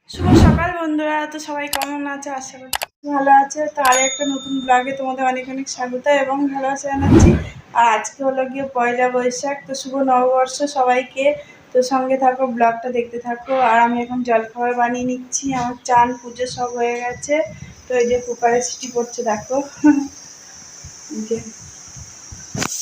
শুভ সকাল বন্ধুরা। তো সবাই কেমন আছে? আশা করছি ভালো আছে। তো আর একটা নতুন ব্লগে তোমাদের অনেক অনেক স্বাগত এবং ভালোবাসা জানাচ্ছি। আর আজকে হলো গিয়ে পয়লা বৈশাখ। তো শুভ নববর্ষ সবাইকে। তো সঙ্গে থাকো, ব্লগটা দেখতে থাকো। আর আমি এখন জলখাবার বানিয়ে নিচ্ছি। আমার চান পুজো সব হয়ে গেছে। তো এই যে কুকারে সিটি পড়ছে দেখো।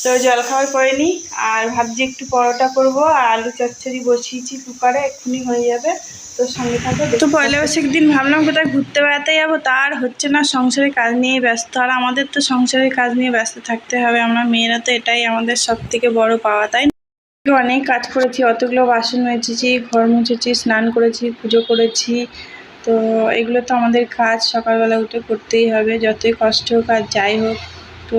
তো জলখাবার করে নিই। আর ভাবছি একটু পরোটা করব আর আলু চচ্চড়ি বসিয়েছি কুকারে, এক্ষুনি হয়ে যাবে। তো সঙ্গে থাকো। তো পয়লা বৈশাখ দিন ভাবলাম কোথায় ঘুরতে বেড়াতে যাবো, তার হচ্ছে না, সংসারের কাজ নিয়ে ব্যস্ত। আর আমাদের তো সংসারের কাজ নিয়ে ব্যস্ত থাকতে হবে, আমরা মেয়েরা তো এটাই আমাদের সব থেকে বড় পাওয়া, তাই না? অনেক কাজ করেছি, অতগুলো বাসন মেজেছি, ঘর মুছেছি, স্নান করেছি, পুজো করেছি। তো এগুলো তো আমাদের কাজ, সকালবেলা উঠে করতেই হবে, যতই কষ্ট হোক আর যাই হোক। তো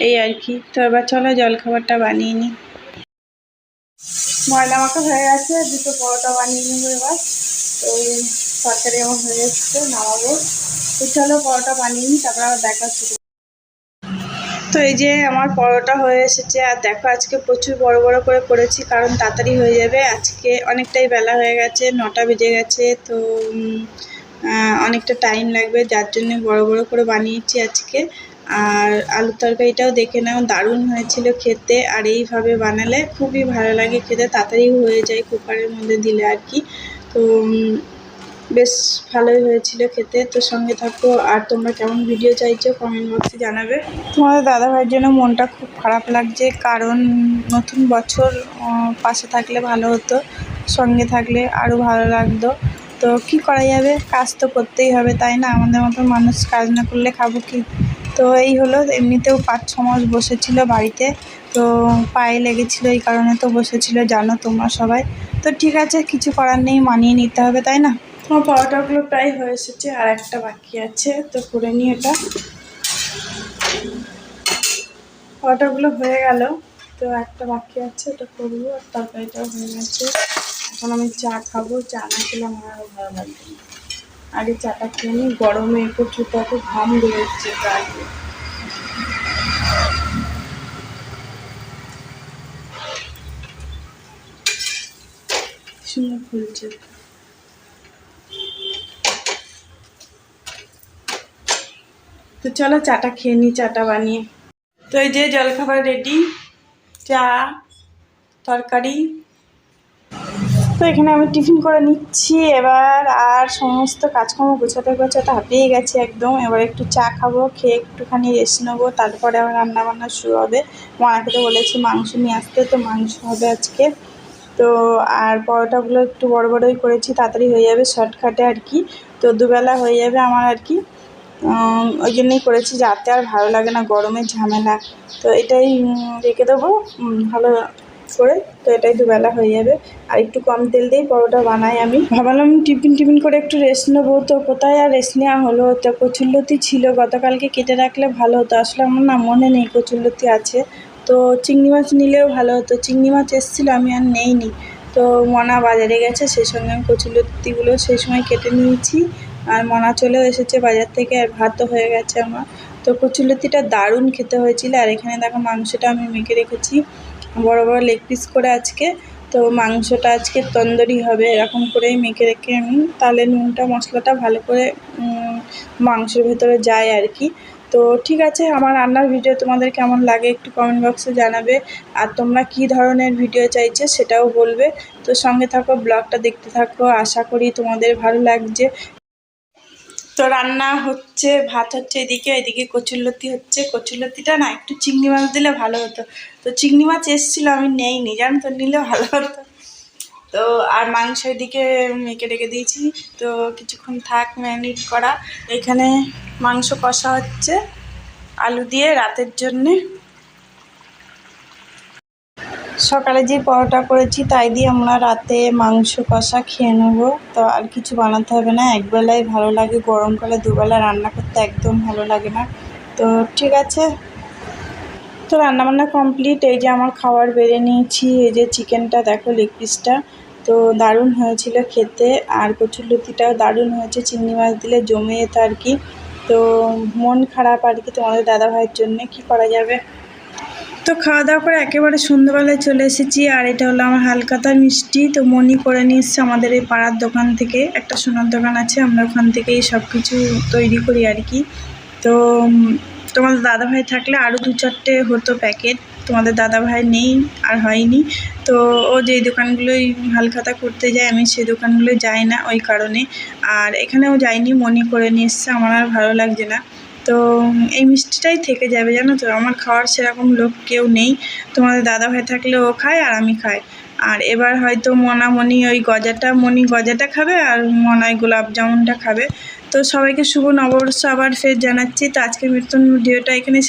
এই আর কি। তো এবার চলো জলখাবারটা বানিয়ে নিই। ময়দা মাখা হয়ে গেছে, দুটো পরোটা বানিয়ে নেবো এবার। তো তরকারি আমার হয়ে এসছে, নামাবো। তো চলো পরোটা বানিয়ে নিই, তারপর আবার দেখাচ্ছি। তো এই যে আমার পরোটা হয়ে এসেছে। আর দেখো আজকে প্রচুর বড় বড় করে করেছি, কারণ তাড়াতাড়ি হয়ে যাবে। আজকে অনেকটাই বেলা হয়ে গেছে, 9টা বেজে গেছে। তো অনেকটা টাইম লাগবে, যার জন্য বড় বড় করে বানিয়েছি আজকে। আর আলুর তরকারিটাও দেখে নাও, দারুণ হয়েছিল খেতে। আর এইভাবে বানালে খুবই ভালো লাগে খেতে, তাড়াতাড়ি হয়ে যায় কুকারের মধ্যে দিলে আর কি। তো বেশ ভালোই হয়েছিল খেতে। তো সঙ্গে থাকো। আর তোমরা কেমন ভিডিও চাইছো কমেন্ট বক্সে জানাবে। তোমাদের দাদাভাইয়ের জন্য মনটা খুব খারাপ লাগছে, কারণ নতুন বছর পাশে থাকলে ভালো হতো, সঙ্গে থাকলে আরও ভালো লাগতো। তো কি করা যাবে, কাজ তো করতেই হবে, তাই না? আমাদের মতো মানুষ কাজ না করলে খাবো কি? তো এই হলো। এমনিতেও 5-6 মাস বসেছিল বাড়িতে। তো পায়ে লেগেছিল, এই কারণে তো বসেছিল, জানো তোমরা সবাই। তো ঠিক আছে, কিছু করার নেই, মানিয়ে নিতে হবে, তাই না? আমার পরোটাগুলো প্রায় হয়ে এসেছে, আর একটা বাকি আছে, তো করে নিই এটা। পরোটাগুলো হয়ে গেল, তো একটা বাকি আছে, এটা করবো। আর তরকারিটাও হয়ে গেছে। এখন আমি চা খাবো, চা না খেলে আমার আরও ভালো লাগবে না। আগে চাটা খেয়ে নিই, গরমে প্রচুর কত ঘাম বেরোচ্ছে প্রায়। সুন্দর ফুলছে। তো চলো চাটা খেয়ে নিই, চাটা বানিয়ে। তো এই যে জলখাবার রেডি, চা, তরকারি। তো এখানে আমি টিফিন করে নিচ্ছি এবার। আর সমস্ত কাজকর্ম গোছাতে গোছাতে হাঁপিয়ে গেছে একদম। এবার একটু চা খাবো, খেয়ে একটুখানি রেস্ট নেবো, তারপরে আবার রান্নাবান্না শুরু হবে। মাকে তো বলেছি মাংস নিয়ে আসতে, তো মাংস হবে আজকে। তো আর পরোটাগুলো একটু বড় বড়ই করেছি, তাড়াতাড়ি হয়ে যাবে, শর্টকাটে আর কি। তো দুবেলা হয়ে যাবে আমার আর কি। ওই জন্যই করেছি, যাতে আর ভালো লাগে না, গরমের ঝামেলা। তো এটাই রেখে দেবো ভালো করে। তো এটাই দুবেলা হয়ে যাবে। আর একটু কম তেল দিয়েই পরোটা বানাই আমি। ভাবলাম টিফিন করে একটু রেস্ট নেবো, তো কোথায় আর রেস্ট নেওয়া হলো। তো কচুরলতি ছিল, গতকালকে কেটে রাখলে ভালো হতো। আসলে আমার না মনে নেই কচুরলতি আছে। তো চিংড়ি মাছ নিলেও ভালো হতো, চিংড়ি মাছ এসেছিলো, আমি আর নেইনি। তো মনা বাজারে গেছে, সেই সঙ্গে আমি কচুরলতিগুলো সেই সময় কেটে নিয়েছি। আর মনা চলেও এসেছে বাজার থেকে, আর ভাতও হয়ে গেছে আমার। তো কচুরলতিটা দারুণ খেতে হয়েছিল। আর এখানে দেখো মাংসটা আমি মেখে রেখেছি বড় বড় লেগ পিস করে আজকে। তো মাংসটা আজকে তন্দুরি হবে, এরকম করেই মেখে রেখে আমি, তাহলে নুনটা মশলাটা ভালো করে মাংসের ভেতরে যায় আর কি। তো ঠিক আছে, আমার রান্নার ভিডিও তোমাদের কেমন লাগে একটু কমেন্ট বক্সে জানাবে। আর তোমরা কী ধরনের ভিডিও চাইছে সেটাও বলবে। তো সঙ্গে থাকো, ব্লগটা দেখতে থাকো, আশা করি তোমাদের ভালো লাগছে। তো রান্না হচ্ছে, ভাত হচ্ছে এদিকে কচুরলতি হচ্ছে। কচুরলতিটা না একটু চিংড়ি মাছ দিলে ভালো হতো। তো চিংড়ি মাছ এসেছিলো, আমি নেইনি, জানো তো, নিলে ভালো হতো। তো আর মাংস এদিকে মেখে রেখে দিয়েছি। তো কিছুক্ষণ থাক ম্যারিনেট করা। এখানে মাংস কষা হচ্ছে আলু দিয়ে রাতের জন্যে। সকালে যে পরোটা করেছি তাই দিয়ে আমরা রাতে মাংস কষা খেয়ে নেবো। তো আর কিছু বানাতে হবে না, একবেলাই ভালো লাগে, গরমকালে দুবেলা রান্না করতে একদম ভালো লাগে না। তো ঠিক আছে, তো রান্নাবান্না কমপ্লিট। এই যে আমার খাবার বেড়ে নিয়েছি, এই যে চিকেনটা দেখো, লেগ পিসটা তো দারুণ হয়েছিল খেতে। আর কচুরলতিটাও দারুণ হয়েছে, চিংড়ি মাছ দিলে জমে যেত আর কি। তো মন খারাপ আর কি তোমাদের দাদাভাইয়ের জন্যে, কী করা যাবে। তো খাওয়া দাওয়া করে একেবারে সন্ধ্যাবেলায় চলে এসেছি। আর এটা হলো আমার হালকাতার মিষ্টি। তো মনি করে নিয়ে এসছে আমাদের এই পাড়ার দোকান থেকে, একটা সোনার দোকান আছে, আমরা ওখান থেকেই সব কিছু তৈরি করি আর কি। তো তোমাদের দাদাভাই থাকলে আরও 2-4টে হতো প্যাকেট, তোমাদের দাদাভাই নেই আর হয়নি। তো ও যেই দোকানগুলোই হালখাতা করতে যায় আমি সেই দোকানগুলোই যাই না ওই কারণে। আর এখানেও যাইনি, মনি করে নিয়ে এসছে, আমার আর ভালো লাগছে না। তো এই মিষ্টিটাই থেকে যাবে জানো তো, আমার খাওয়ার সেরকম লোক কেউ নেই। তোমাদের দাদাভাই থাকলে ও খায় আর আমি খাই। আর এবার হয়তো মনি ওই গজাটা, মনি গজাটা খাবে আর মনাই গোলাপ জামুনটা খাবে। তো সবাইকে শুভ নববর্ষ আবার ফের জানাচ্ছি। তো আজকের মতন ভিডিওটা এখানে